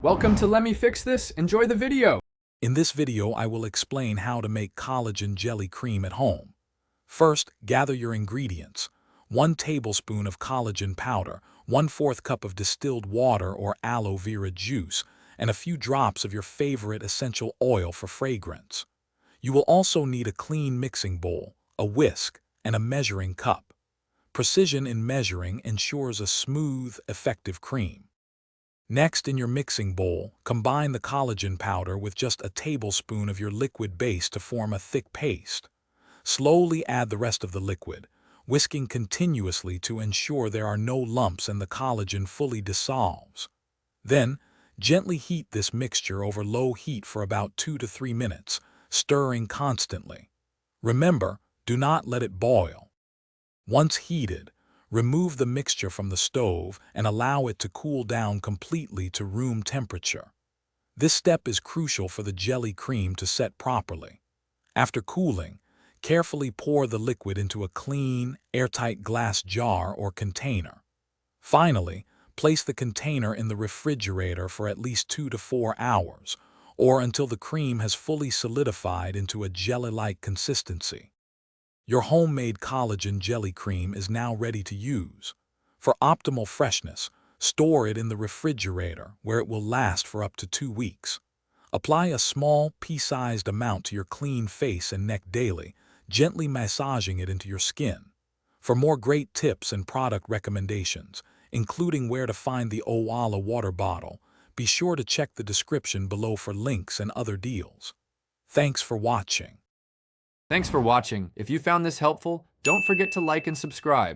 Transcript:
Welcome to Let Me Fix This. Enjoy the video. In this video, I will explain how to make collagen jelly cream at home. First, gather your ingredients. 1 tablespoon of collagen powder, 1/4 cup of distilled water or aloe vera juice, and a few drops of your favorite essential oil for fragrance. You will also need a clean mixing bowl, a whisk, and a measuring cup. Precision in measuring ensures a smooth, effective cream. Next, in your mixing bowl, combine the collagen powder with just a tablespoon of your liquid base to form a thick paste. Slowly add the rest of the liquid, whisking continuously to ensure there are no lumps and the collagen fully dissolves. Then, gently heat this mixture over low heat for about 2 to 3 minutes, stirring constantly. Remember, do not let it boil. Once heated, remove the mixture from the stove and allow it to cool down completely to room temperature. This step is crucial for the jelly cream to set properly. After cooling, carefully pour the liquid into a clean, airtight glass jar or container. Finally, place the container in the refrigerator for at least 2 to 4 hours, or until the cream has fully solidified into a jelly-like consistency. Your homemade collagen jelly cream is now ready to use. For optimal freshness, store it in the refrigerator where it will last for up to 2 weeks. Apply a small, pea-sized amount to your clean face and neck daily, gently massaging it into your skin. For more great tips and product recommendations, including where to find the Owala water bottle, be sure to check the description below for links and other deals. Thanks for watching. Thanks for watching. If you found this helpful, don't forget to like and subscribe.